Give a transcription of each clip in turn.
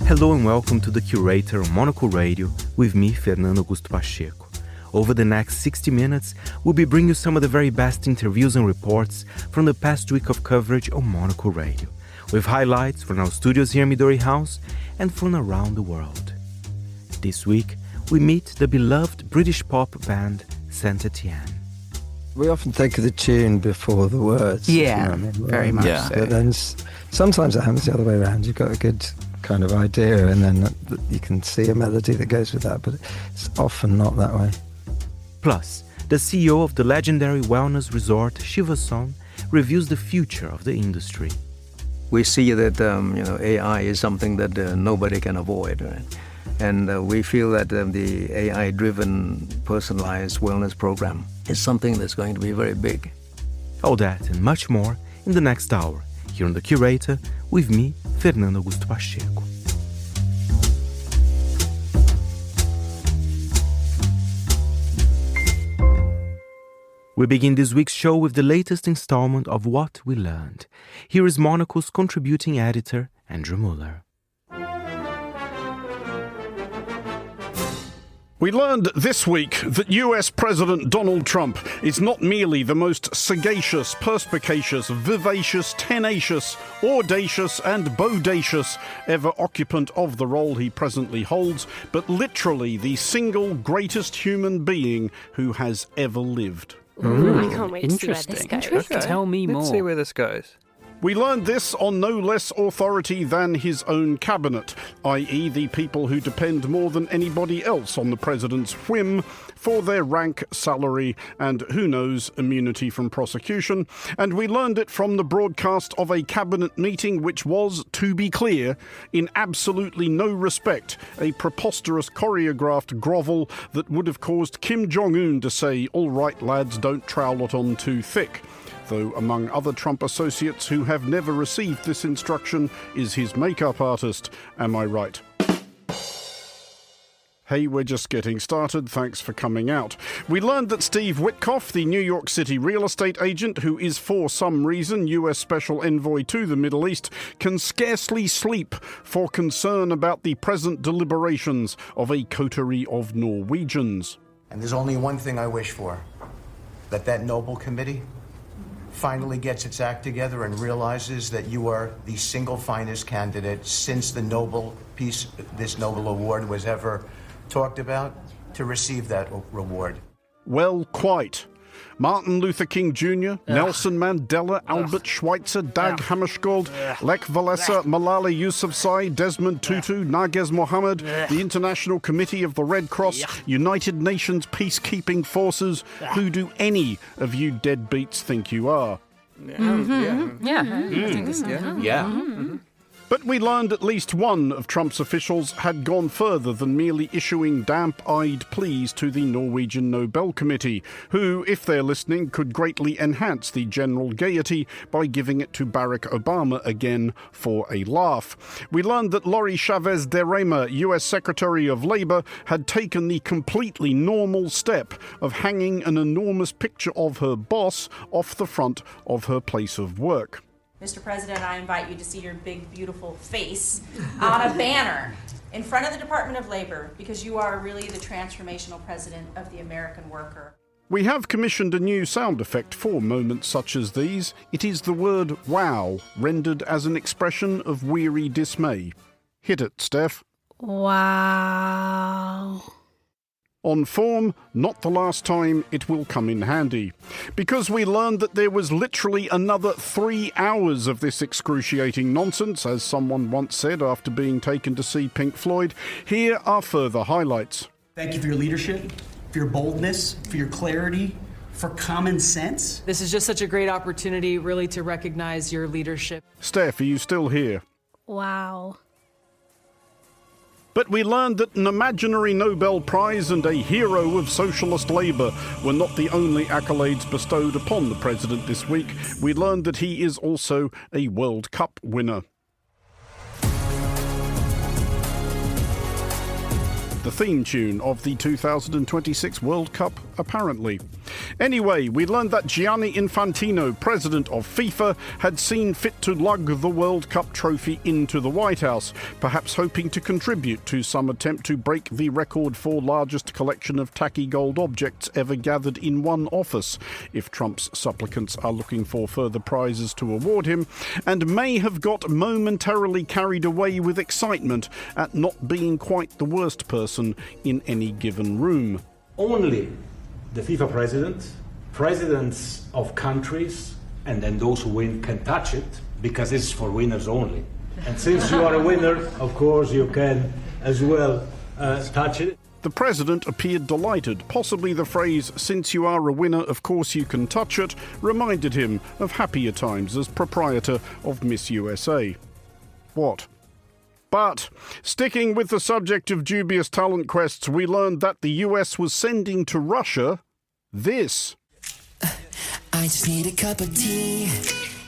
Hello and welcome to The Curator on Monocle Radio with me, Fernando Augusto Pacheco. Over the next 60 minutes, we'll be bringing you some of the very best interviews and reports from the past week of coverage on Monocle Radio, with highlights from our studios here in Midori House and from around the world. This week, we meet the beloved British pop band Saint Etienne. We often think of the tune before the words. Yeah, you know what I mean? very much so. But then sometimes it happens the other way around. You've got a good kind of idea and then you can see a melody that goes with that, but it's often not that way. Plus, the CEO of the legendary wellness resort Chiva-Som reviews the future of the industry. We see that AI is something that nobody can avoid, right? And we feel that the AI-driven personalized wellness program is something that's going to be very big. All that and much more in the next hour, here on The Curator, with me, Fernando Augusto Pacheco. We begin this week's show with the latest installment of What We Learned. Here is Monocle's contributing editor, Andrew Muller. We learned this week that US President Donald Trump is not merely the most sagacious, perspicacious, vivacious, tenacious, audacious and bodacious ever occupant of the role he presently holds, but literally the single greatest human being who has ever lived. Ooh, I can't wait to see where this goes. Okay. Tell me more. Let's see where this goes. We learned this on no less authority than his own cabinet, i.e. the people who depend more than anybody else on the president's whim for their rank, salary, and, who knows, immunity from prosecution. And we learned it from the broadcast of a cabinet meeting which was, to be clear, in absolutely no respect, a preposterous choreographed grovel that would have caused Kim Jong-un to say, "All right, lads, don't trowel it on too thick." Though among other Trump associates who have never received this instruction is his makeup artist. Am I right? Hey, we're just getting started. Thanks for coming out. We learned that Steve Witkoff, the New York City real estate agent who is for some reason US Special Envoy to the Middle East, can scarcely sleep for concern about the present deliberations of a coterie of Norwegians. And there's only one thing I wish for, that noble committee finally gets its act together and realizes that you are the single finest candidate since the this Nobel Award was ever talked about to receive that reward. Well, quite. Martin Luther King Jr., Nelson Mandela, Albert Schweitzer, Dag Hammarskjöld, Lech Walesa, Malala Yousafzai, Desmond Tutu, Narges Mohammed, the International Committee of the Red Cross, United Nations Peacekeeping Forces. Who do any of you deadbeats think you are? But we learned at least one of Trump's officials had gone further than merely issuing damp-eyed pleas to the Norwegian Nobel Committee, who, if they're listening, could greatly enhance the general gaiety by giving it to Barack Obama again for a laugh. We learned that Lori Chavez de Rema, US Secretary of Labor, had taken the completely normal step of hanging an enormous picture of her boss off the front of her place of work. Mr. President, I invite you to see your big, beautiful face on a banner in front of the Department of Labor, because you are really the transformational president of the American worker. We have commissioned a new sound effect for moments such as these. It is the word wow, rendered as an expression of weary dismay. Hit it, Steph. Wow. On form, not the last time it will come in handy. Because we learned that there was literally another 3 hours of this excruciating nonsense, as someone once said after being taken to see Pink Floyd. Here are further highlights. Thank you for your leadership, for your boldness, for your clarity, for common sense. This is just such a great opportunity, really, to recognize your leadership. Steph, are you still here? Wow. But we learned that an imaginary Nobel Prize and a hero of socialist labour were not the only accolades bestowed upon the president this week. We learned that he is also a World Cup winner. The theme tune of the 2026 World Cup, apparently. Anyway, we learned that Gianni Infantino, president of FIFA, had seen fit to lug the World Cup trophy into the White House, perhaps hoping to contribute to some attempt to break the record for largest collection of tacky gold objects ever gathered in one office, if Trump's supplicants are looking for further prizes to award him, and may have got momentarily carried away with excitement at not being quite the worst person in any given room. Only the FIFA presidents of countries, and then those who win can touch it, because it's for winners only. And since you are a winner, of course, you can as well touch it. The president appeared delighted. Possibly the phrase, "since you are a winner, of course you can touch it," reminded him of happier times as proprietor of Miss USA. What? But, sticking with the subject of dubious talent quests, we learned that the US was sending to Russia this. I just need a cup of tea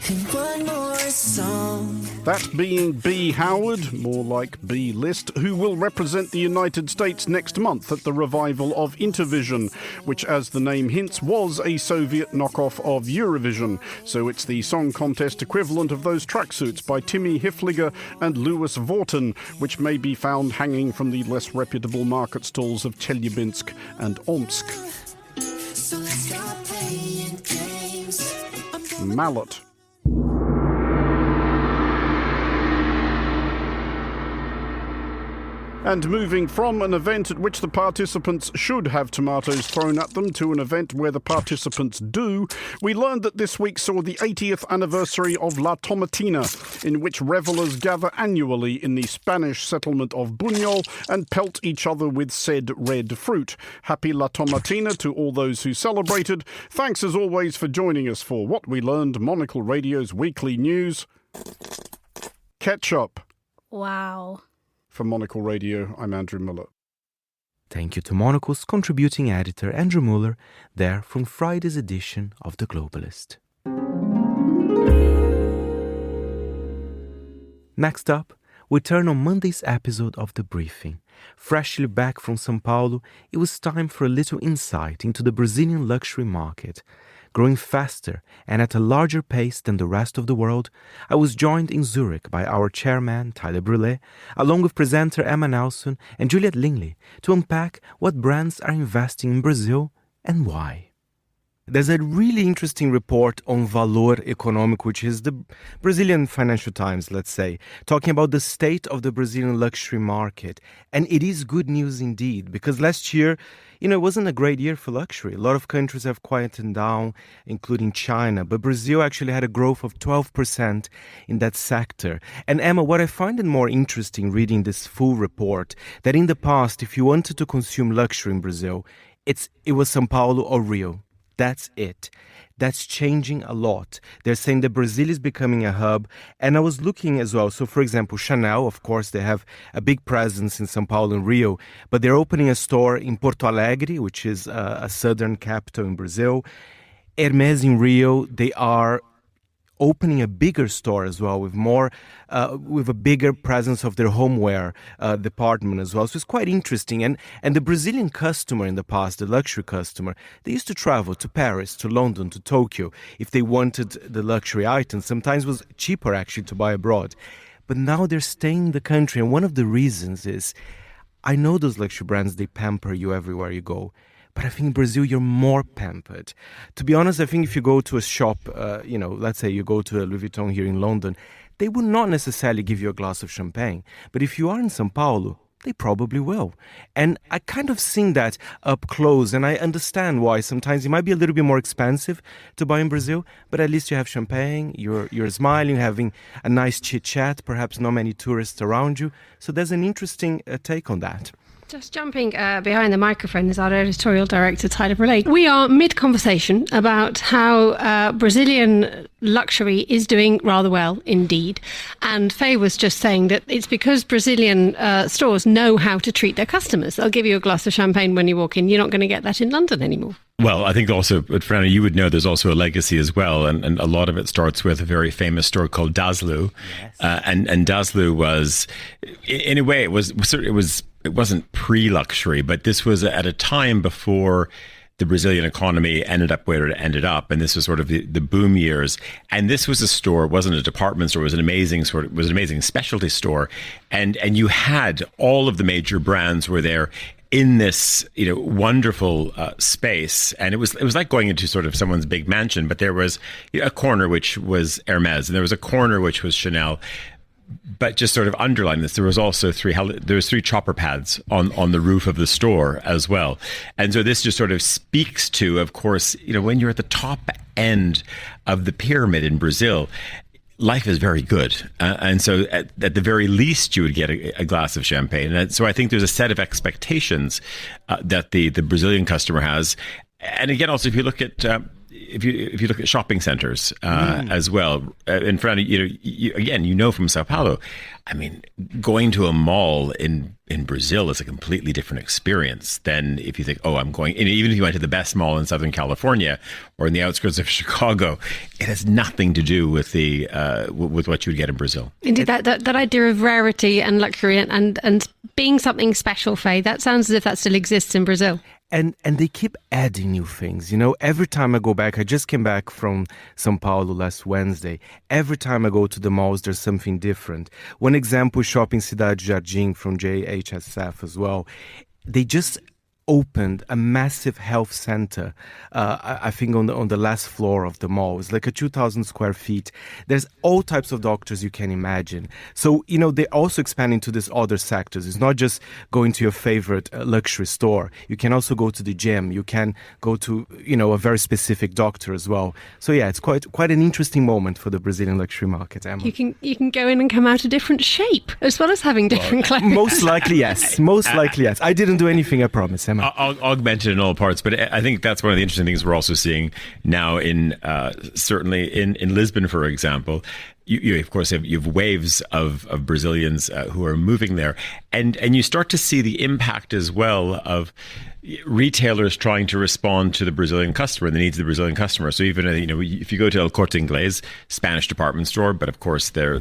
and one more song. That being B. Howard, more like B. List, who will represent the United States next month at the revival of Intervision, which, as the name hints, was a Soviet knockoff of Eurovision. So it's the song contest equivalent of those tracksuits by Timmy Hifliger and Louis Vorton, which may be found hanging from the less reputable market stalls of Chelyabinsk and Omsk. So let's stop playing games. Mallet. And moving from an event at which the participants should have tomatoes thrown at them to an event where the participants do, we learned that this week saw the 80th anniversary of La Tomatina, in which revellers gather annually in the Spanish settlement of Buñol and pelt each other with said red fruit. Happy La Tomatina to all those who celebrated. Thanks as always for joining us for What We Learned, Monocle Radio's weekly news. Ketchup. Wow. For Monocle Radio, I'm Andrew Muller. Thank you to Monocle's contributing editor Andrew Muller, there from Friday's edition of The Globalist. Next up, we turn on Monday's episode of The Briefing. Freshly back from São Paulo, it was time for a little insight into the Brazilian luxury market. Growing faster and at a larger pace than the rest of the world, I was joined in Zurich by our chairman, Tyler Brulé, along with presenter Emma Nelson and Juliet Lingley, to unpack what brands are investing in Brazil and why. There's a really interesting report on Valor Econômico, which is the Brazilian Financial Times, let's say, talking about the state of the Brazilian luxury market. And it is good news indeed, because last year, it wasn't a great year for luxury. A lot of countries have quietened down, including China, but Brazil actually had a growth of 12% in that sector. And Emma, what I find it more interesting reading this full report, that in the past, if you wanted to consume luxury in Brazil, it was São Paulo or Rio. That's it. That's changing a lot. They're saying that Brazil is becoming a hub. And I was looking as well. So, for example, Chanel, of course, they have a big presence in São Paulo and Rio. But they're opening a store in Porto Alegre, which is a southern capital in Brazil. Hermès in Rio, they are opening a bigger store as well, with a bigger presence of their homeware department as well. So it's quite interesting. And the Brazilian customer in the past, the luxury customer, they used to travel to Paris, to London, to Tokyo if they wanted the luxury items. Sometimes it was cheaper actually to buy abroad. But now they're staying in the country. And one of the reasons is, I know those luxury brands, they pamper you everywhere you go. But I think in Brazil, you're more pampered. To be honest, I think if you go to a shop, let's say you go to a Louis Vuitton here in London, they would not necessarily give you a glass of champagne. But if you are in São Paulo, they probably will. And I kind of seen that up close, and I understand why sometimes it might be a little bit more expensive to buy in Brazil, but at least you have champagne, you're smiling, having a nice chit-chat, perhaps not many tourists around you. So there's an interesting take on that. Just jumping behind the microphone is our editorial director, Tyler Brulé. We are mid-conversation about how Brazilian luxury is doing rather well indeed. And Faye was just saying that it's because Brazilian stores know how to treat their customers. They'll give you a glass of champagne when you walk in. You're not going to get that in London anymore. Well, I think also, Fernanda, you would know there's also a legacy as well. And a lot of it starts with a very famous store called Daslu. Yes. And Daslu was, in a way, it wasn't pre-luxury, but this was at a time before the Brazilian economy ended up where it ended up, and this was sort of the boom years. And this was a store, it wasn't a department store, it was an amazing specialty store, and you had all of the major brands were there in this, wonderful space, and it was like going into sort of someone's big mansion. But there was a corner which was Hermes, and there was a corner which was Chanel. But just sort of underline this, there was also three chopper pads on the roof of the store as well. And so this just sort of speaks to, of course, when you're at the top end of the pyramid in Brazil, life is very good. And so at the very least, you would get a glass of champagne. And so I think there's a set of expectations that the Brazilian customer has. And again, also, if you look at if you look at shopping centers as well, in front of you from Sao Paulo, I mean, going to a mall in Brazil is a completely different experience than if you think, I'm going. And even if you went to the best mall in Southern California or in the outskirts of Chicago, it has nothing to do with with what you would get in Brazil. Indeed, that idea of rarity and luxury and being something special, Faye, that sounds as if that still exists in Brazil. And they keep adding new things. Every time I go back, I just came back from São Paulo last Wednesday. Every time I go to the malls, there's something different. One example, Shopping Cidade Jardim from JHSF as well. They just opened a massive health center, I think on the last floor of the mall. It's like a 2,000 square feet. There's all types of doctors you can imagine. So, they're also expanding to these other sectors. It's not just going to your favorite luxury store. You can also go to the gym. You can go to, a very specific doctor as well. So yeah, it's quite an interesting moment for the Brazilian luxury market, Emma. You can go in and come out a different shape as well as having different clothes. Most likely, yes. I didn't do anything, I promise, Emma. Augmented in all parts, but I think that's one of the interesting things we're also seeing now in certainly in Lisbon, for example. You of course you have waves of Brazilians who are moving there, and you start to see the impact as well of retailers trying to respond to the Brazilian customer and the needs of the Brazilian customer. So even if you go to El Corte Inglés, Spanish department store, but of course their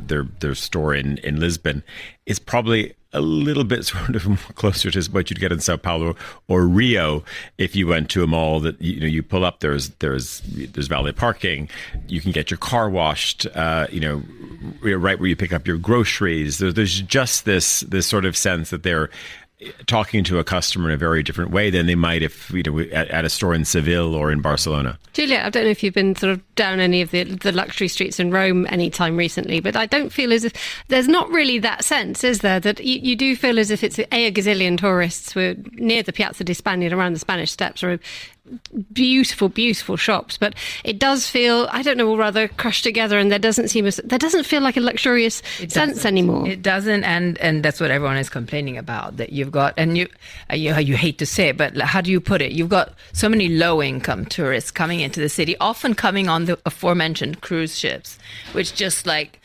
store in Lisbon is probably a little bit sort of closer to what you'd get in Sao Paulo or Rio. If you went to a mall that you pull up, there's valet parking, you can get your car washed, right where you pick up your groceries. There's just this sort of sense that they're talking to a customer in a very different way than they might if at a store in Seville or in Barcelona. Julia, I don't know if you've been sort of down any of the luxury streets in Rome anytime recently, but I don't feel as if there's not really that sense, is there, that you do feel as if it's a gazillion tourists. We're near the Piazza di Spagna, around the Spanish Steps, or beautiful, beautiful shops, but it does feel, I don't know, rather crushed together, and there doesn't feel like a luxurious sense anymore. It doesn't, and that's what everyone is complaining about, that you've got, and you hate to say it, but how do you put it? You've got so many low-income tourists coming into the city, often coming on the aforementioned cruise ships, which just like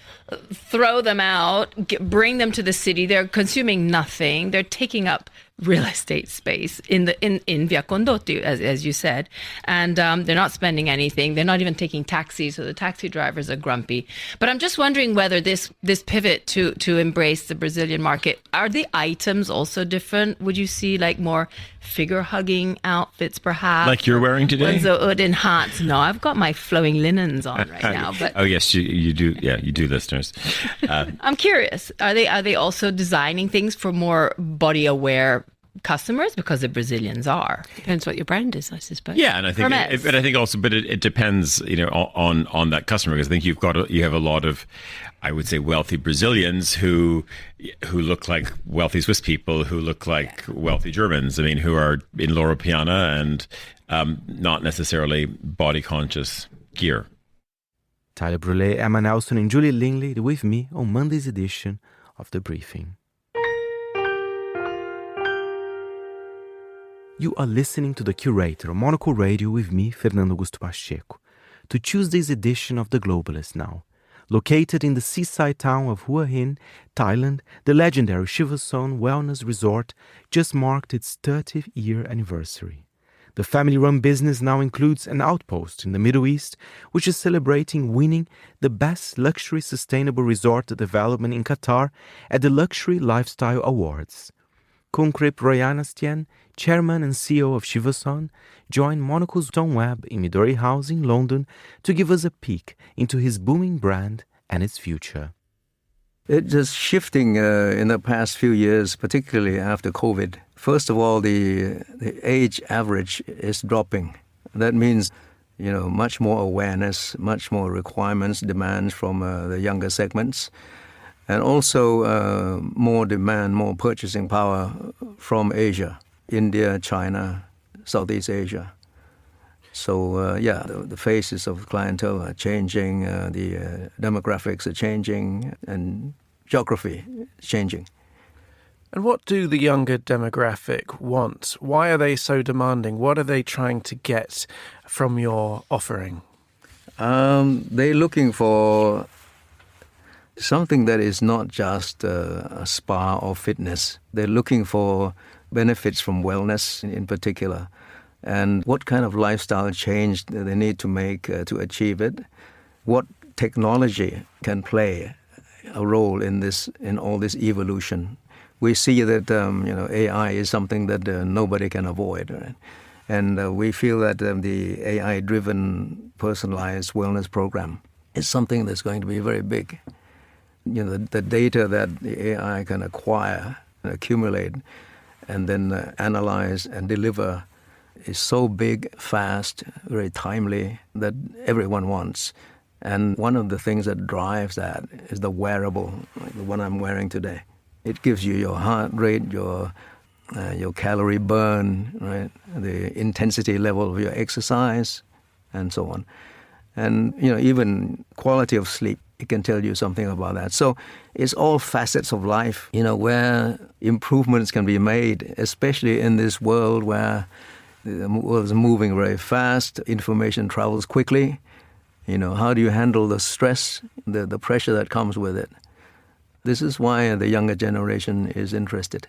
throw them out, bring them to the city. They're consuming nothing. They're taking up real estate space in Via Condotti, as you said, and they're not spending anything. They're not even taking taxis, so the taxi drivers are grumpy. But I'm just wondering whether this pivot to embrace the Brazilian market, are the items also different? Would you see like more figure-hugging outfits, perhaps? Like you're wearing today? Ones that would enhance. No, I've got my flowing linens on right now. But oh yes, you do. Yeah, you do, listeners. I'm curious. Are they also designing things for more body-aware customers, because the Brazilians are? Depends what your brand is, I suppose. Yeah, and I think also, but it depends, on that customer, because I think you have a lot of, I would say, wealthy Brazilians who look like wealthy Swiss people, who look like wealthy Germans. I mean, who are in Loro Piana and not necessarily body conscious gear. Tyler Brûlé, Emma Nelson, and Julie Lingley with me on Monday's edition of The Briefing. You are listening to The Curator on Monocle Radio with me, Fernando Augusto Pacheco, to Tuesday's edition of The Globalist now. Located in the seaside town of Hua Hin, Thailand, the legendary Chiva-Som wellness resort just marked its 30th year anniversary. The family-run business now includes an outpost in the Middle East, which is celebrating winning the Best Luxury Sustainable Resort Development in Qatar at the Luxury Lifestyle Awards. com Krip Rojanastien, Chairman and CEO of Chiva-Som, joined Monocle's Tom Webb in Midori House in London to give us a peek into his booming brand and its future. It's just shifting in the past few years, particularly after COVID. First of all, the age average is dropping. That means, much more awareness, much more requirements, demands from the younger segments, and also more demand, more purchasing power from Asia, India, China, Southeast Asia. So, the faces of clientele are changing, the demographics are changing, and geography is changing. And what do the younger demographic want? Why are they so demanding? What are they trying to get from your offering? They're looking for something that is not just a spa or fitness. They're looking for benefits from wellness in particular. And what kind of lifestyle change they need to make to achieve it. What technology can play a role in all this evolution. We see that AI is something that nobody can avoid, right? And we feel that the AI-driven personalized wellness program is something that's going to be very big. The data that the AI can acquire, accumulate, and then analyze and deliver is so big, fast, very timely that everyone wants. And one of the things that drives that is the wearable, like the one I'm wearing today. It gives you your heart rate, your calorie burn, right? The intensity level of your exercise, and so on. And even quality of sleep, it can tell you something about that. So it's all facets of life, where improvements can be made, especially in this world where the world is moving very fast, information travels quickly. How do you handle the stress, the pressure that comes with it? This is why the younger generation is interested.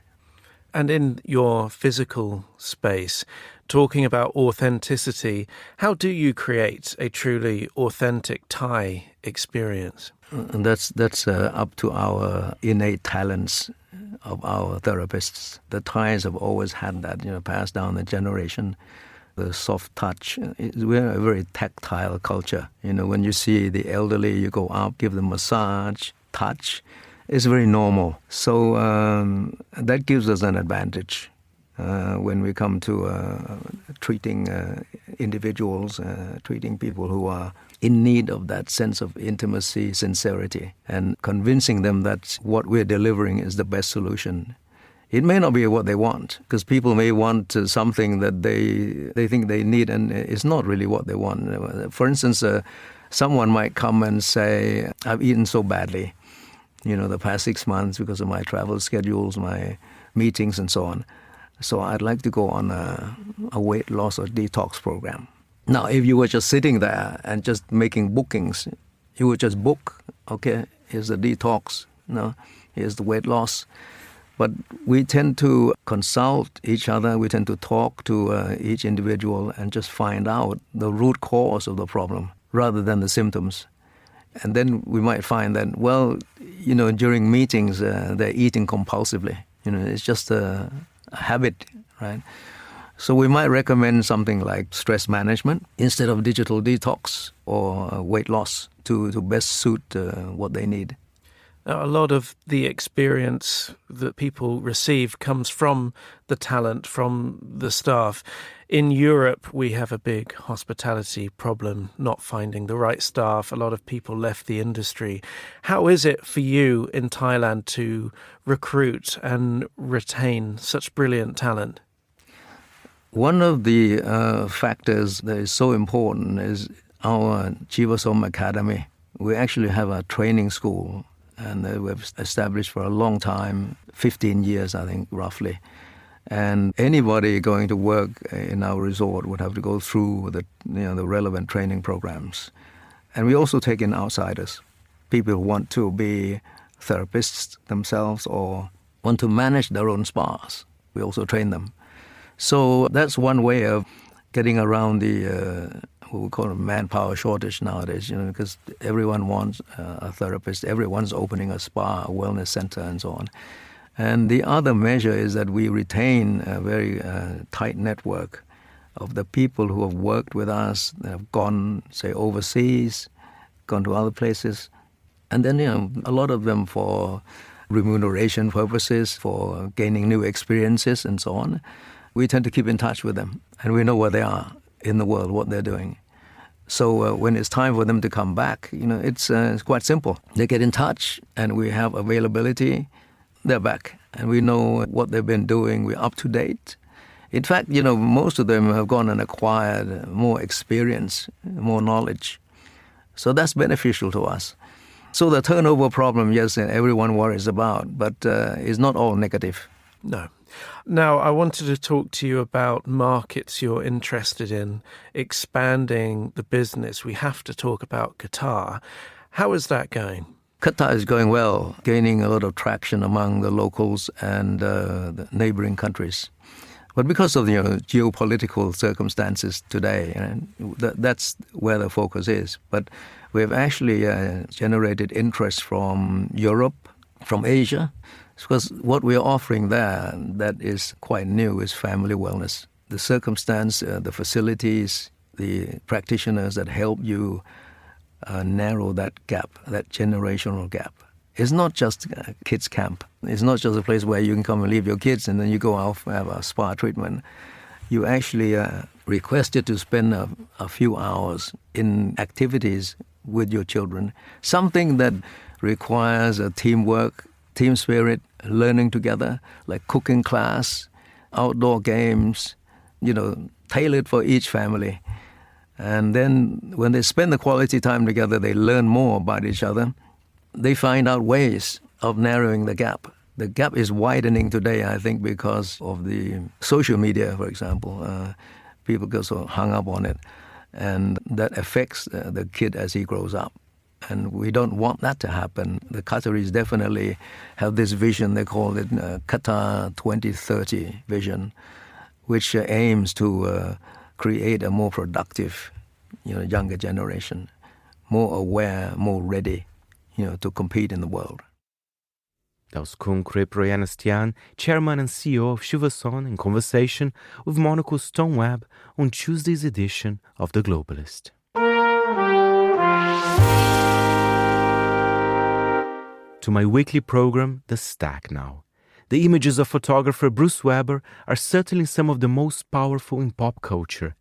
And in your physical space, talking about authenticity, how do you create a truly authentic Thai experience? And that's up to our innate talents of our therapists. The Thais have always had that, passed down the generation. The soft touch. We're a very tactile culture. When you see the elderly, you go up, give them massage, touch. It's very normal. So that gives us an advantage when we come to treating individuals, treating people who are in need of that sense of intimacy, sincerity, and convincing them that what we're delivering is the best solution. It may not be what they want, because people may want something that they think they need, and it's not really what they want. For instance, someone might come and say, I've eaten so badly, the past 6 months because of my travel schedules, my meetings, and so on. So I'd like to go on a weight loss or detox program. Now, if you were just sitting there and just making bookings, you would just book, okay, here's the detox, here's the weight loss. But we tend to consult each other, we tend to talk to each individual and just find out the root cause of the problem rather than the symptoms. And then we might find that, during meetings, they're eating compulsively. It's just a habit, right? So we might recommend something like stress management instead of digital detox or weight loss to best suit what they need. Now, a lot of the experience that people receive comes from the talent, from the staff. In Europe, we have a big hospitality problem, not finding the right staff. A lot of people left the industry. How is it for you in Thailand to recruit and retain such brilliant talent? One of the factors that is so important is our Chiva-Som Academy. We actually have a training school, and we've established for a long time, 15 years, I think, roughly. And anybody going to work in our resort would have to go through the relevant training programs. And we also take in outsiders, people who want to be therapists themselves or want to manage their own spas. We also train them. So that's one way of getting around the what we call a manpower shortage nowadays, because everyone wants a therapist, everyone's opening a spa, a wellness center, and so on. And the other measure is that we retain a very tight network of the people who have worked with us, that have gone, say, overseas, gone to other places. And then, a lot of them for remuneration purposes, for gaining new experiences and so on. We tend to keep in touch with them, and we know where they are in the world, what they're doing. So when it's time for them to come back, it's quite simple. They get in touch, and we have availability. They're back, and we know what they've been doing. We're up to date. In fact, most of them have gone and acquired more experience, more knowledge. So that's beneficial to us. So the turnover problem, yes, everyone worries about, but it's not all negative. No. Now, I wanted to talk to you about markets you're interested in, expanding the business. We have to talk about Qatar. How is that going? Qatar is going well, gaining a lot of traction among the locals and the neighboring countries. But because of geopolitical circumstances today, that's where the focus is. But we have actually generated interest from Europe, from Asia, because what we're offering there that is quite new is family wellness. The circumstance, the facilities, the practitioners that help you narrow that gap, that generational gap. It's not just a kids' camp. It's not just a place where you can come and leave your kids and then you go out and have a spa treatment. You actually requested to spend a few hours in activities with your children, something that requires a teamwork, team spirit, learning together, like cooking class, outdoor games, tailored for each family. And then when they spend the quality time together, they learn more about each other. They find out ways of narrowing the gap. The gap is widening today, I think, because of the social media, for example. People get so hung up on it, and that affects the kid as he grows up. And we don't want that to happen. The Qataris definitely have this vision, they call it Qatar 2030 vision, which aims to create a more productive, younger generation, more aware, more ready, to compete in the world. That was Krip Rojanastien, Chairman and CEO of Chiva-Som, in conversation with Monocle's Tom Webb on Tuesday's edition of The Globalist. To my weekly program, The Stack now. The images of photographer Bruce Weber are certainly some of the most powerful in pop culture.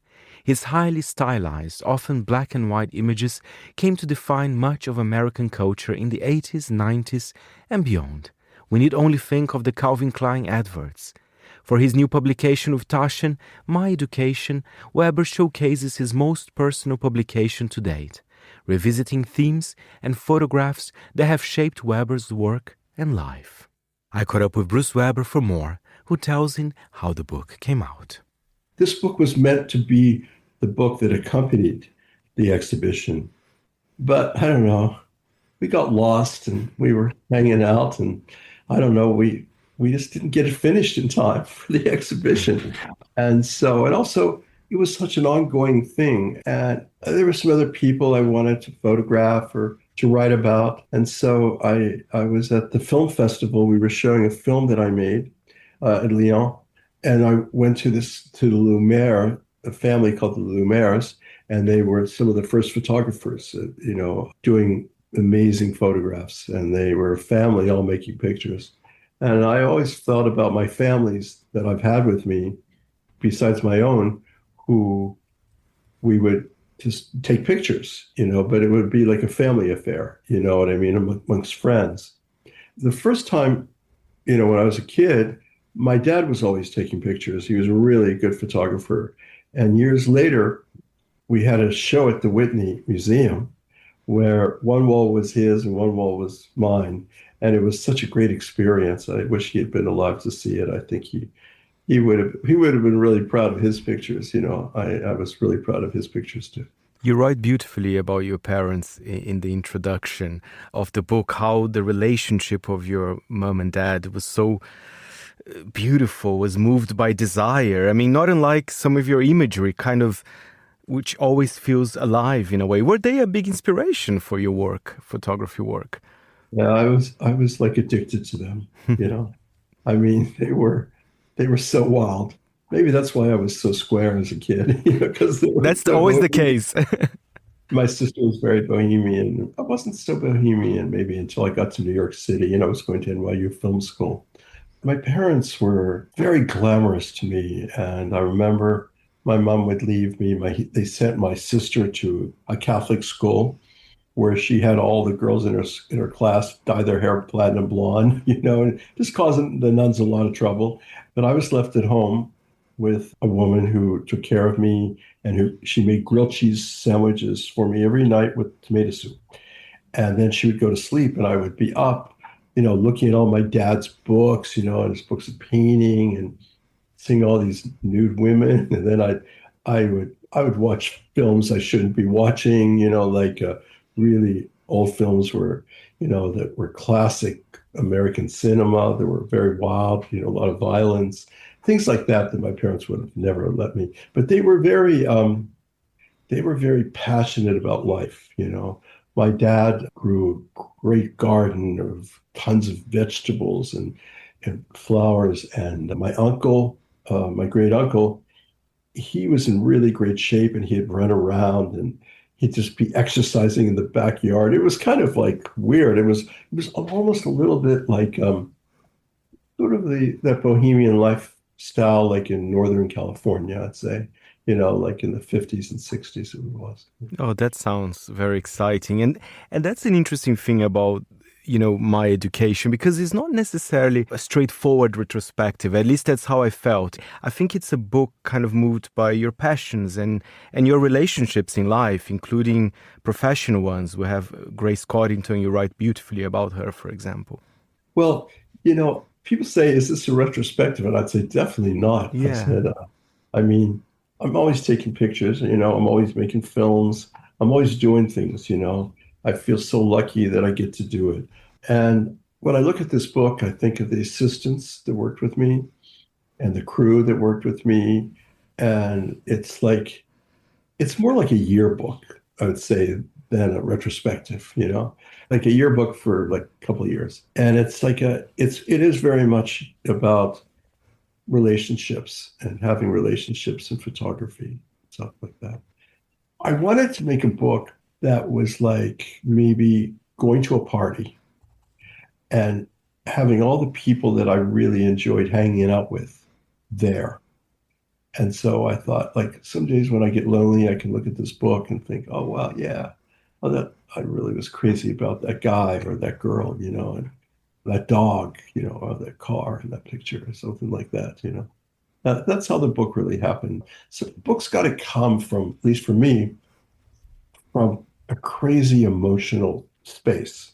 His highly stylized, often black and white images came to define much of American culture in the 80s, 90s, and beyond. We need only think of the Calvin Klein adverts. For his new publication with Taschen, My Education, Weber showcases his most personal publication to date, revisiting themes and photographs that have shaped Weber's work and life. I caught up with Bruce Weber for more, who tells him how the book came out. This book was meant to be the book that accompanied the exhibition. But I don't know, we got lost and we were hanging out and I don't know, we just didn't get it finished in time for the exhibition. And also it was such an ongoing thing. And there were some other people I wanted to photograph or to write about. And so I was at the film festival. We were showing a film that I made at Lyon. And I went to the Lumiere, a family called the Lumières, and they were some of the first photographers, doing amazing photographs. And they were a family all making pictures. And I always thought about my families that I've had with me, besides my own, who we would just take pictures, but it would be like a family affair, you know what I mean, amongst friends. The first time, when I was a kid, my dad was always taking pictures. He was a really good photographer. And years later, we had a show at the Whitney Museum where one wall was his and one wall was mine. And it was such a great experience. I wish he had been alive to see it. I think he would have been really proud of his pictures. I was really proud of his pictures too. You write beautifully about your parents in the introduction of the book, how the relationship of your mom and dad was so beautiful, was moved by desire. I mean, not unlike some of your imagery, which always feels alive in a way. Were they a big inspiration for your work, photography work? Yeah, I was like addicted to them, I mean, they were so wild. Maybe that's why I was so square as a kid, because that's always the case. My sister was very bohemian. I wasn't so bohemian maybe until I got to New York City. I was going to NYU Film School. My parents were very glamorous to me, and I remember my mom would leave me. They sent my sister to a Catholic school where she had all the girls in her class dye their hair platinum blonde, and just causing the nuns a lot of trouble. But I was left at home with a woman who took care of me, and she made grilled cheese sandwiches for me every night with tomato soup. And then she would go to sleep, and I would be up, looking at all my dad's books, and his books of painting, and seeing all these nude women. And then I would watch films I shouldn't be watching, really old films that were classic American cinema, that were very wild, a lot of violence, things like that my parents would have never let me. But they were very passionate about life. My dad grew a great garden of tons of vegetables and flowers. And my uncle, my great uncle, he was in really great shape, and he'd run around and he'd just be exercising in the backyard. It was kind of like weird. It was almost a little bit like sort of that bohemian lifestyle, like in Northern California, I'd say, like in the 50s and 60s it was. Oh, that sounds very exciting. And that's an interesting thing about, my education, because it's not necessarily a straightforward retrospective. At least that's how I felt. I think it's a book kind of moved by your passions and your relationships in life, including professional ones. We have Grace Coddington. You write beautifully about her, for example. Well, people say, is this a retrospective? And I'd say definitely not. Yeah. I said, I'm always taking pictures, I'm always making films. I'm always doing things, I feel so lucky that I get to do it. And when I look at this book, I think of the assistants that worked with me and the crew that worked with me. And it's more like a yearbook, I would say, than a retrospective, like a yearbook for like a couple of years. And it is very much about relationships and having relationships in photography, stuff like that. I wanted to make a book that was like maybe going to a party and having all the people that I really enjoyed hanging out with there. And so I thought, like, some days when I get lonely, I can look at this book and think, oh, wow, yeah, that I really was crazy about that guy or that girl, and that dog, or that car in that picture or something like that, That's how the book really happened. So the book's got to come from, at least for me, from a crazy emotional space,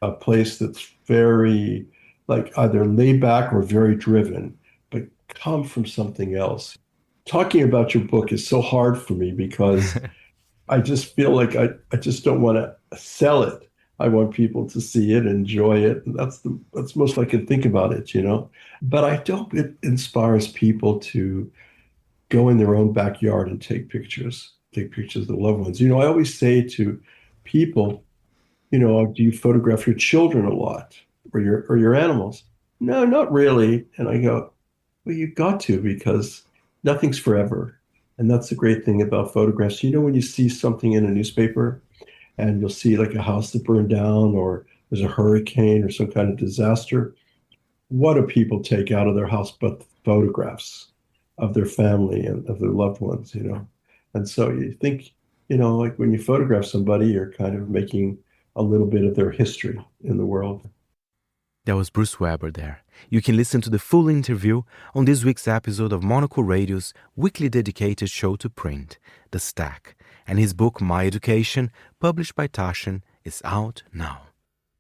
a place that's very like either laid back or very driven, but come from something else. Talking about your book is so hard for me because I just feel like I just don't want to sell it. I want people to see it, enjoy it. And that's most I can think about it, But I hope it inspires people to go in their own backyard and take pictures of their loved ones. I always say to people, do you photograph your children a lot or your animals? No, not really. And I go, well, you've got to, because nothing's forever. And that's the great thing about photographs. When you see something in a newspaper and you'll see like a house that burned down or there's a hurricane or some kind of disaster, what do people take out of their house but photographs of their family and of their loved ones, And so you think, like when you photograph somebody, you're kind of making a little bit of their history in the world. That was Bruce Weber there. You can listen to the full interview on this week's episode of Monocle Radio's weekly dedicated show to print, The Stack. And his book, My Education, published by Taschen, is out now.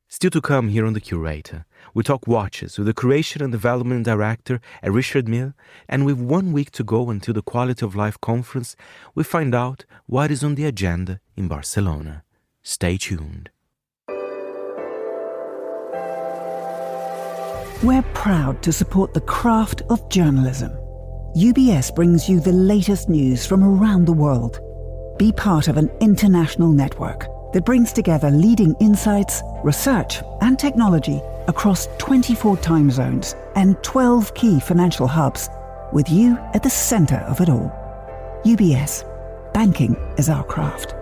Still to come here on The Curator, we talk watches with the Creation and Development Director at Richard Mille, and with 1 week to go until the Quality of Life Conference, we find out what is on the agenda in Barcelona. Stay tuned. We're proud to support the craft of journalism. UBS brings you the latest news from around the world. Be part of an international network that brings together leading insights, research and technology across 24 time zones and 12 key financial hubs, with you at the centre of it all. UBS. Banking is our craft.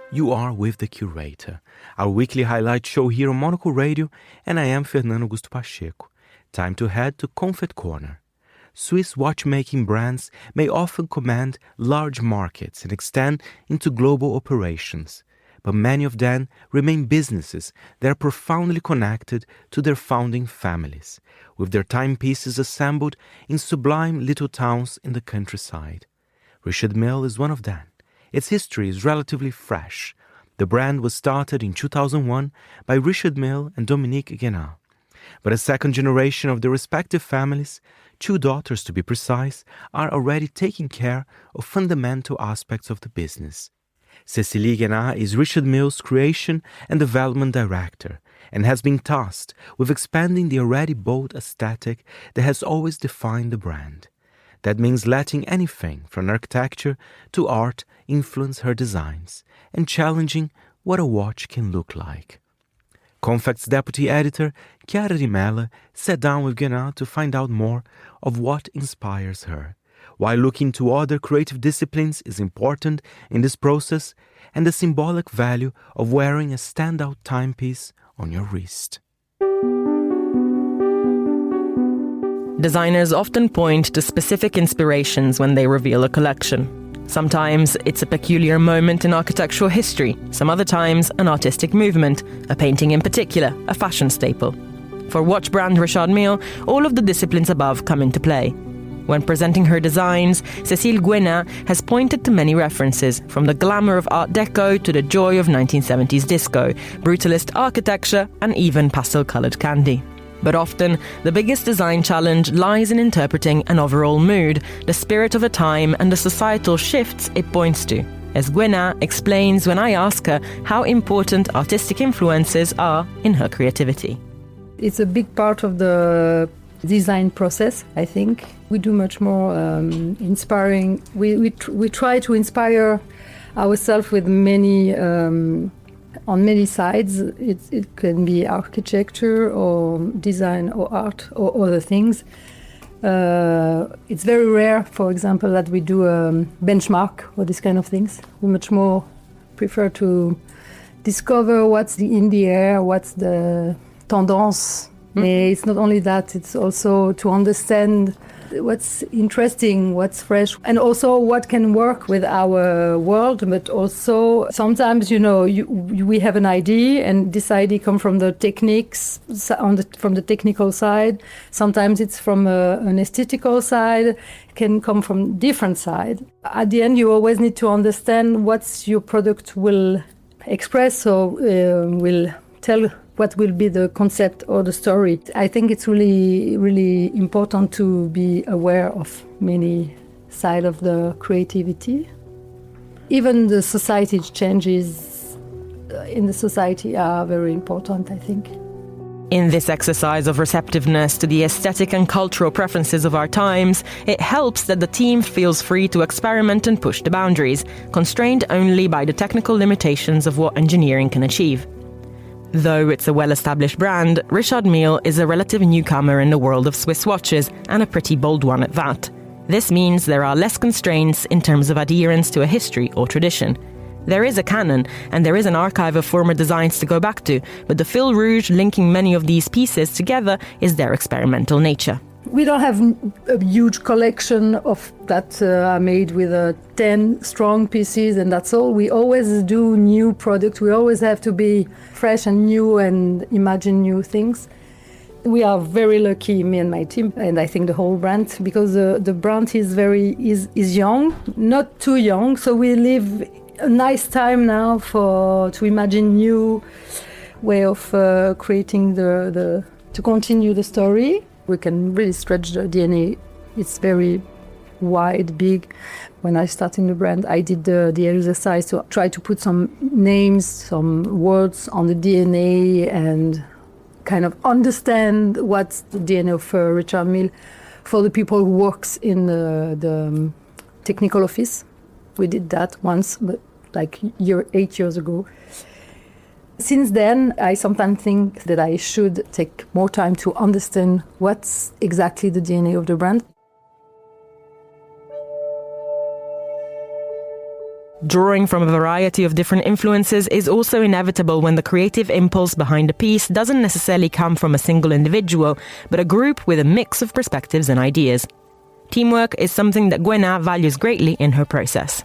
You are with The Curator, our weekly highlight show here on Monocle Radio, and I am Fernando Augusto Pacheco. Time to head to Confet Corner. Swiss watchmaking brands may often command large markets and extend into global operations, but many of them remain businesses that are profoundly connected to their founding families, with their timepieces assembled in sublime little towns in the countryside. Richard Mille is one of them. Its history is relatively fresh. The brand was started in 2001 by Richard Mille and Dominique Guénat. But a second generation of their respective families, 2 daughters to be precise, are already taking care of fundamental aspects of the business. Cécilie Guénat is Richard Mille's creation and development director and has been tasked with expanding the already bold aesthetic that has always defined the brand. That means letting anything from architecture to art influence her designs and challenging what a watch can look like. Confect's deputy editor, Chiara Rimella, sat down with Guénat to find out more of what inspires her, why looking to other creative disciplines is important in this process, and the symbolic value of wearing a standout timepiece on your wrist. Designers often point to specific inspirations when they reveal a collection. Sometimes it's a peculiar moment in architectural history, some other times an artistic movement, a painting in particular, a fashion staple. For watch brand Richard Mille, all of the disciplines above come into play. When presenting her designs, Cécile Guénat has pointed to many references, from the glamour of Art Deco to the joy of 1970s disco, brutalist architecture and even pastel-coloured candy. But often, the biggest design challenge lies in interpreting an overall mood, the spirit of a time and the societal shifts it points to, as Guénat explains when I ask her how important artistic influences are in her creativity. It's a big part of the design process, I think. We do much more inspiring. We try to inspire ourselves with many on many sides. It can be architecture or design or art or other things. It's very rare, for example, that we do a benchmark or this kind of things. We much more prefer to discover what's in the air, what's the tendance. It's not only that, it's also to understand what's interesting, what's fresh, and also what can work with our world. But also sometimes, we have an idea, and this idea comes from the techniques, from the technical side. Sometimes it's from an aesthetical side. It can come from different side. At the end, you always need to understand what your product will express or will tell. What will be the concept or the story. I think it's really, really important to be aware of many sides of the creativity. Even the society changes in the society are very important, I think. In this exercise of receptiveness to the aesthetic and cultural preferences of our times, it helps that the team feels free to experiment and push the boundaries, constrained only by the technical limitations of what engineering can achieve. Though it's a well-established brand, Richard Mille is a relative newcomer in the world of Swiss watches, and a pretty bold one at that. This means there are less constraints in terms of adherence to a history or tradition. There is a canon, and there is an archive of former designs to go back to, but the fil rouge linking many of these pieces together is their experimental nature. We don't have a huge collection of that are made with 10 strong pieces, and that's all. We always do new products. We always have to be fresh and new and imagine new things. We are very lucky, me and my team, and I think the whole brand, because the brand is young, not too young. So we live a nice time now to imagine new way of creating to continue the story. We can really stretch the DNA. It's very wide, big. When I started in the brand, I did the exercise to try to put some names, some words on the DNA and kind of understand what's the DNA of Richard Mille for the people who works in the technical office. We did that once, but like 8 years ago. Since then, I sometimes think that I should take more time to understand what's exactly the DNA of the brand. Drawing from a variety of different influences is also inevitable when the creative impulse behind a piece doesn't necessarily come from a single individual, but a group with a mix of perspectives and ideas. Teamwork is something that Gwenna values greatly in her process.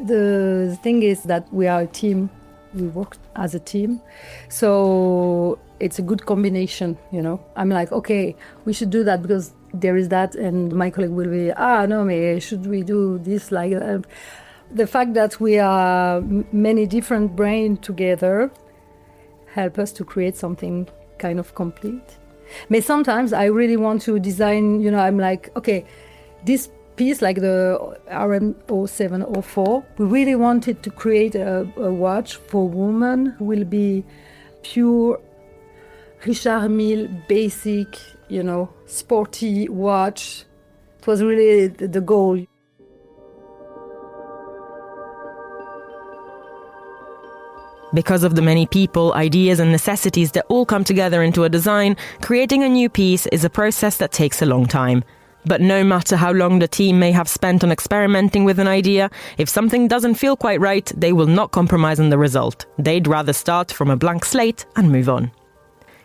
The thing is that we are a team. We work as a team. So it's a good combination, you know. I'm like, okay, we should do that because there is that. And my colleague will be, no, should we do this like that? The fact that we are many different brains together help us to create something kind of complete. But sometimes I really want to design, you know, I'm like, okay, this piece like the RM0704, we really wanted to create a watch for women who will be pure Richard Mille, basic, you know, sporty watch. It was really the goal. Because of the many people, ideas and necessities that all come together into a design, creating a new piece is a process that takes a long time. But no matter how long the team may have spent on experimenting with an idea, if something doesn't feel quite right, they will not compromise on the result. They'd rather start from a blank slate and move on.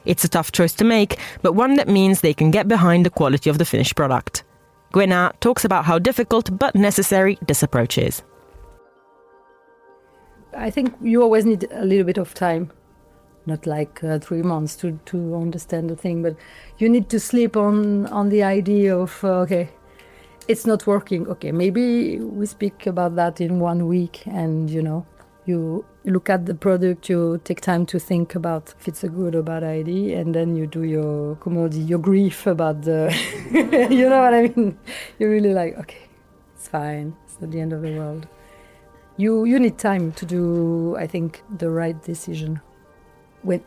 It's a tough choice to make, but one that means they can get behind the quality of the finished product. Gwenna talks about how difficult but necessary this approach is. I think you always need a little bit of time, not like 3 months to understand the thing, but you need to sleep on the idea of, okay, it's not working. Okay, maybe we speak about that in 1 week and, you know, you look at the product, you take time to think about if it's a good or bad idea, and then you do your grief about the, you know what I mean? You're really like, okay, it's fine, it's not the end of the world. You need time to do, I think, the right decision.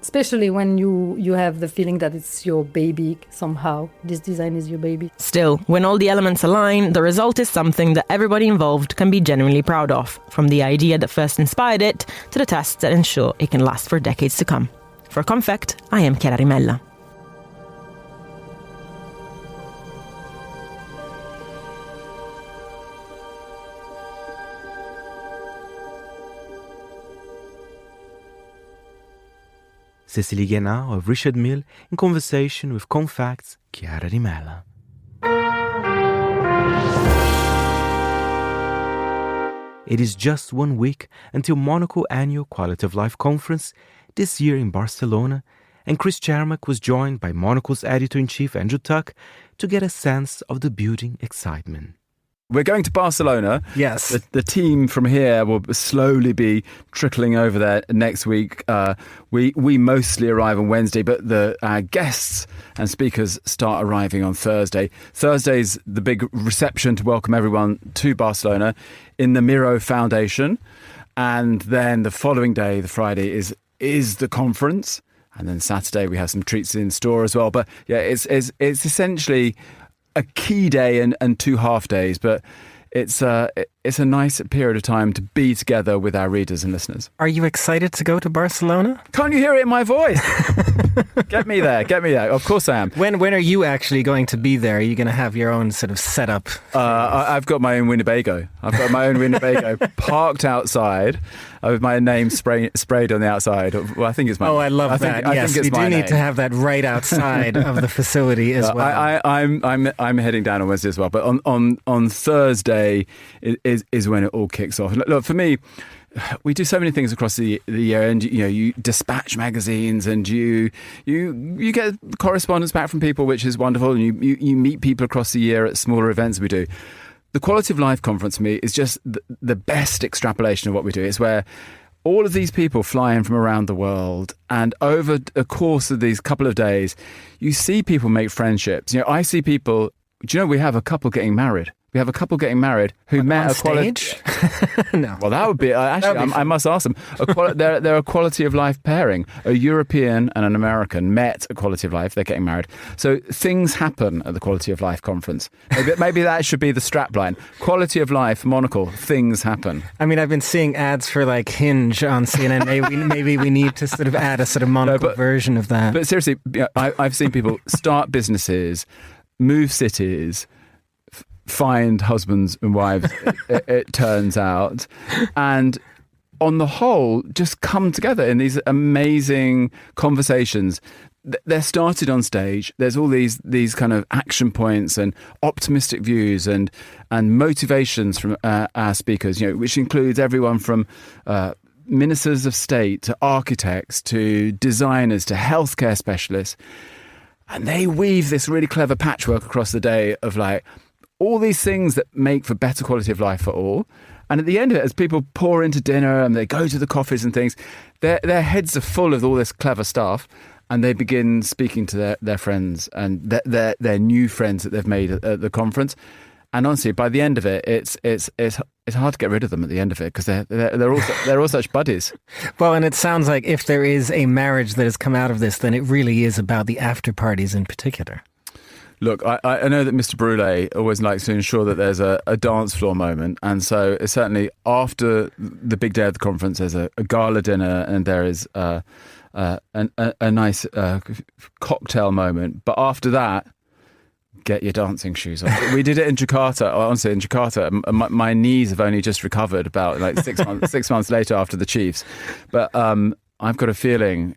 Especially when you have the feeling that it's your baby somehow. This design is your baby. Still, when all the elements align, the result is something that everybody involved can be genuinely proud of, from the idea that first inspired it to the tests that ensure it can last for decades to come. For Confect, I am Chiara Rimella. Cécile Guénard of Richard Mille in conversation with Confact's Chiara Rimella. It is just 1 week until Monocle Annual Quality of Life Conference, this year in Barcelona, and Chris Chermak was joined by Monocle's editor-in-chief Andrew Tuck to get a sense of the building excitement. We're going to Barcelona. Yes. The team from here will slowly be trickling over there next week. We mostly arrive on Wednesday, but our guests and speakers start arriving on Thursday. Thursday's the big reception to welcome everyone to Barcelona in the Miro Foundation. And then the following day, the Friday, is the conference. And then Saturday we have some treats in store as well. But yeah, it's essentially a key day and 2 half days, but it's a nice period of time to be together with our readers and listeners. Are you excited to go to Barcelona? Can't you hear it in my voice? Get me there. Of course I am. When are you actually going to be there? Are you going to have your own sort of setup? I've got my own Winnebago. Parked outside with my name sprayed on the outside. Well, I think it's my. Oh, I love that. Yes, we do need to have that right outside of the facility as well. I'm heading down on Wednesday as well, but on Thursday is when it all kicks off. Look, for me, we do so many things across the year, and you dispatch magazines, and you get correspondence back from people, which is wonderful, and you meet people across the year at smaller events we do. The Quality of Life conference for me is just the best extrapolation of what we do. It's where all of these people fly in from around the world, and over the course of these couple of days, you see people make friendships. I see people. Do you know we have a couple getting married? We have a couple getting married who met a quality. No. Well, that would be actually. I must ask them. They're a quality of life pairing. A European and an American met a quality of life. They're getting married. So things happen at the Quality of Life conference. Maybe that should be the strapline. Quality of Life, Monocle. Things happen. I mean, I've been seeing ads for like Hinge on CNN. Maybe we need to sort of add a sort of Monocle version of that. But seriously, I've seen people start businesses, move cities, find husbands and wives, it turns out, and on the whole just come together in these amazing conversations. They're started on stage. There's all these kind of action points and optimistic views and motivations from our speakers, which includes everyone from ministers of state to architects to designers to healthcare specialists, and they weave this really clever patchwork across the day of like all these things that make for better quality of life for all. And at the end of it, as people pour into dinner and they go to the coffees and things, their heads are full of all this clever stuff, and they begin speaking to their friends and their new friends that they've made at the conference. And honestly, by the end of it, it's hard to get rid of them at the end of it, because they're all such buddies. Well, and it sounds like if there is a marriage that has come out of this, then it really is about the after parties in particular. Look, I know that Mr. Brûlé always likes to ensure that there's a dance floor moment. And so certainly after the big day of the conference, there's a gala dinner and there is a nice cocktail moment. But after that, get your dancing shoes on. We did it in Jakarta. Honestly, in Jakarta, my knees have only just recovered about like 6 months later after the Chiefs. But I've got a feeling,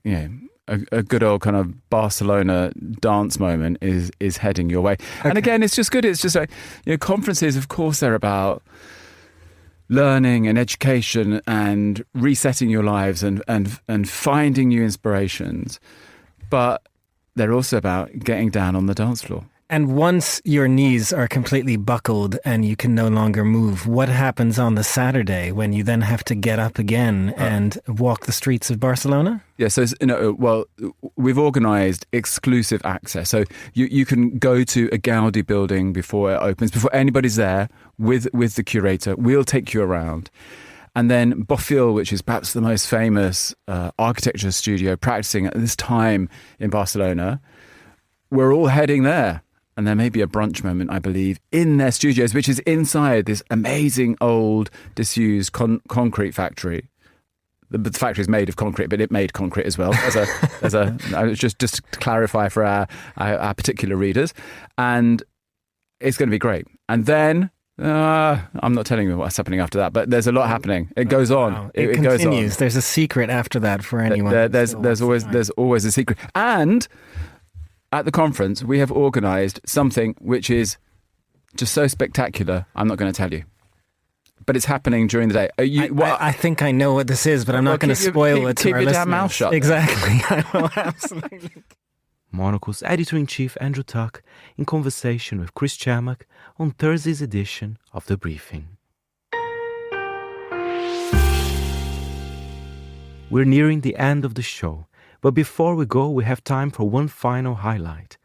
a good old kind of Barcelona dance moment is heading your way. Okay. And again, it's just good. It's just like, conferences, of course, they're about learning and education and resetting your lives and finding new inspirations. But they're also about getting down on the dance floor. And once your knees are completely buckled and you can no longer move, what happens on the Saturday when you then have to get up again and walk the streets of Barcelona? Yeah, so we've organised exclusive access. So you can go to a Gaudi building before it opens, before anybody's there with the curator. We'll take you around. And then Bofill, which is perhaps the most famous architecture studio practicing at this time in Barcelona, we're all heading there. And there may be a brunch moment, I believe, in their studios, which is inside this amazing old disused concrete factory. The factory is made of concrete, but it made concrete as well. Just to clarify for our particular readers. And it's going to be great. And then I'm not telling you what's happening after that, but there's a lot happening. It goes on. Wow. It continues. Goes on. There's a secret after that for anyone. There's always a secret. And at the conference, we have organised something which is just so spectacular, I'm not going to tell you. But it's happening during the day. I think I know what this is, but I'm not going to spoil it to our listeners. Keep your damn mouth shut. Exactly. I will absolutely. Monocle's editor-in-chief Andrew Tuck in conversation with Chris Chamak on Thursday's edition of The Briefing. We're nearing the end of the show. But before we go, we have time for one final highlight.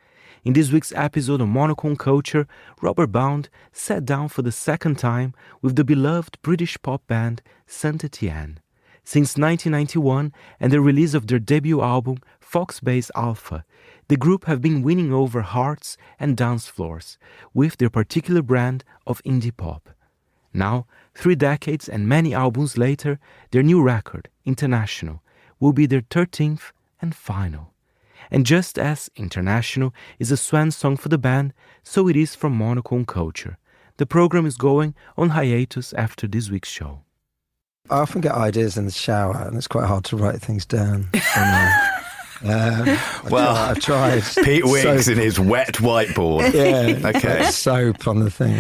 In this week's episode of Monocle Culture, Robert Bound sat down for the second time with the beloved British pop band Saint Etienne. Since 1991 and the release of their debut album, Foxbase Alpha, the group have been winning over hearts and dance floors with their particular brand of indie pop. Now, 3 decades and many albums later, their new record, International, will be their 13th and final. And just as International is a swan song for the band, so it is from Monocle Culture. The program is going on hiatus after this week's show. I often get ideas in the shower, and it's quite hard to write things down. I've tried. Pete Wicks in his wet whiteboard. Yeah. Okay. Soap on the thing.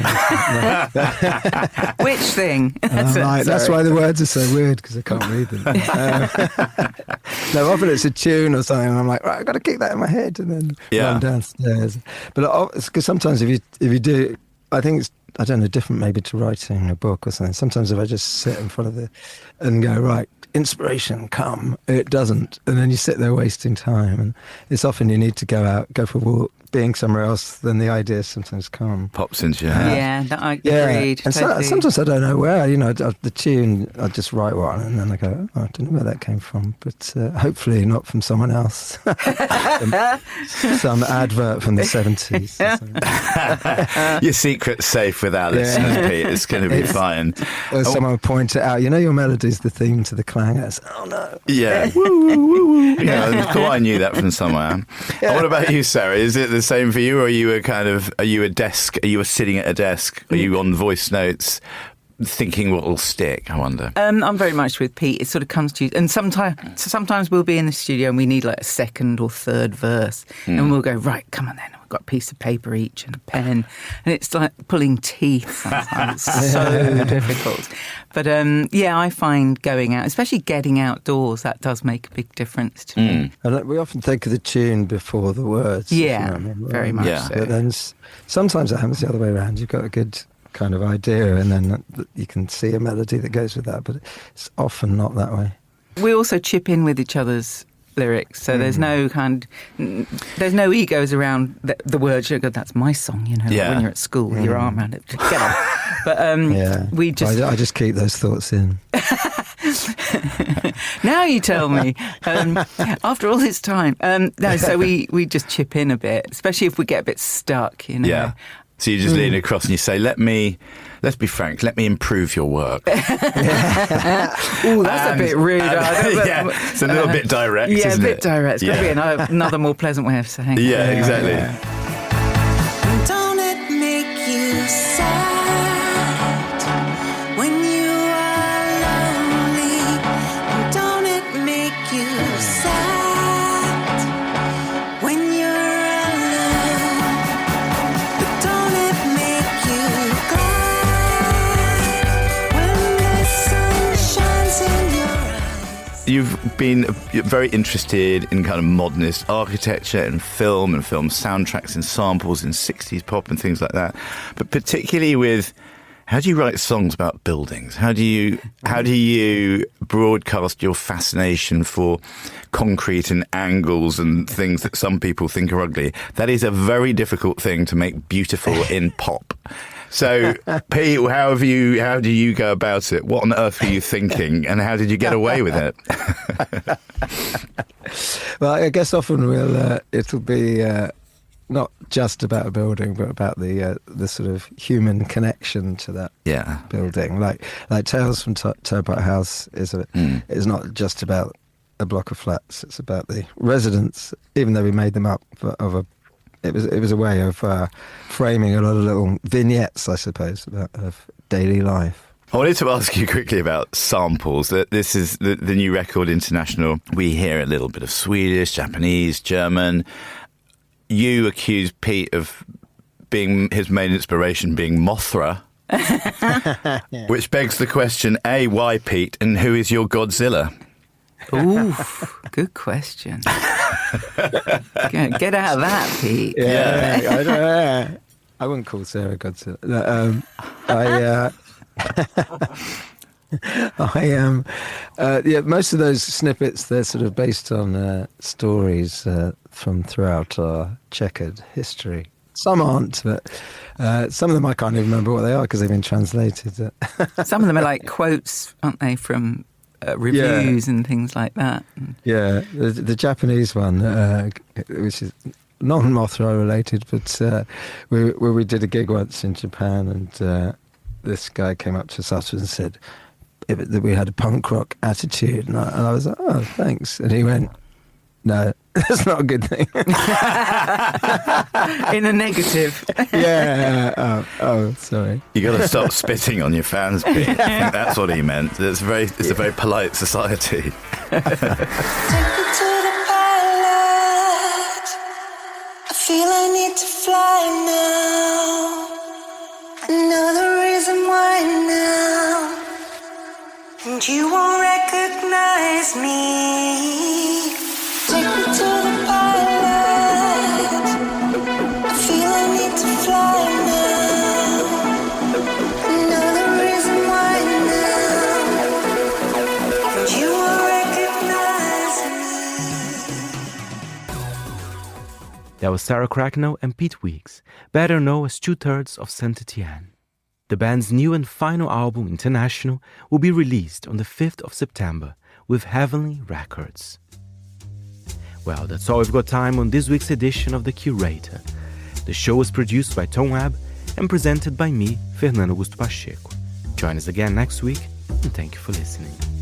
Which thing? That's why the words are so weird, because I can't read them. No, often it's a tune or something, and I'm like, right, I've got to keep that in my head, and then run downstairs. But because sometimes if you do, I think it's, I don't know, different maybe to writing a book or something. Sometimes if I just sit in front of it and go, right, inspiration, come, it doesn't. And then you sit there wasting time. And it's often you need to go out, go for a walk, being somewhere else, then the idea sometimes come. Pops into your head. Yeah, I agreed. And totally. sometimes I don't know where, the tune, I just write one and then I go, I don't know where that came from, but hopefully not from someone else. Some advert from the 70s. Your secret's safe with our listeners, Pete. It's going to be fine. Someone would point it out, your melody's the theme to the clangers. Oh no. Yeah. Woo, woo, woo, woo. Yeah, cool. I knew that from somewhere. Yeah. What about you, Sarah? Is it the same for you, or are you sitting at a desk? Are you on voice notes thinking what will stick, I wonder? I'm very much with Pete. It sort of comes to you. And sometimes we'll be in the studio and we need like a second or third verse. And we'll go, right, come on then. We've got a piece of paper each and a pen. And it's like pulling teeth sometimes. It's so difficult. But I find going out, especially getting outdoors, that does make a big difference to me. And we often think of the tune before the words. Yeah, very much so. But then sometimes it happens the other way around. You've got a good kind of idea and then you can see a melody that goes with that, but it's often not that way. We also chip in with each other's lyrics, so there's no egos around the words. You go, that's my song, when you're at school with your arm around it. Get on. But we just... I just keep those thoughts in. Now you tell me. After all this time. So we just chip in a bit, especially if we get a bit stuck, Yeah. So you just lean across and you say, let's be frank, let me improve your work. Oh, that's a bit rude. It's a little bit direct, isn't it? Yeah, a bit direct. It's got to be another more pleasant way of saying it. Yeah, exactly. Don't it make you sad when you are lonely? Don't it make you sad when you're You've been very interested in kind of modernist architecture and film soundtracks and samples in 60s pop and things like that. But particularly with, how do you write songs about buildings? How do you broadcast your fascination for concrete and angles and things that some people think are ugly? That is a very difficult thing to make beautiful in pop. So, Pete, how do you go about it? What on earth were you thinking, and how did you get away with it? Well, I guess often it'll be not just about a building, but about the sort of human connection to that building. Like Tales from Turnpike House is not just about a block of flats; it's about the residents. Even though we made them up it was a way of framing a lot of little vignettes, I suppose, of daily life. I wanted to ask you quickly about samples. This is the new record, International. We hear a little bit of Swedish, Japanese, German. You accuse Pete of being his main inspiration being Mothra, which begs the question, A, why Pete, and who is your Godzilla? Ooh, good question. Get out of that, Pete. Yeah. I wouldn't call Sarah Godzilla. Most of those snippets, they're sort of based on stories from throughout our checkered history. Some aren't, but some of them I can't even remember what they are because they've been translated. Some of them are like quotes, aren't they, from reviews and things like that. Yeah, the Japanese one, which is non-Mothra related, but we did a gig once in Japan, and this guy came up to us afterwards and said that we had a punk rock attitude, and I was like, oh, thanks. And he went, no, that's not a good thing. In a negative. Yeah. Oh, sorry. You got to stop spitting on your fans, Pete. I think that's what he meant. It's a very polite society. Take me to the pilot. I feel I need to fly now. Another reason why now. And you won't recognize me. Take me to the pilot. I feel I need to fly now. Another reason why now. And you won't recognize me. That was Sarah Cracknell and Pete Weeks, better known as 2/3 of Saint Etienne. The band's new and final album, International, will be released on the 5th of September with Heavenly Records. Well, that's all we've got time on this week's edition of The Curator. The show was produced by Tom Webb and presented by me, Fernando Augusto Pacheco. Join us again next week, and thank you for listening.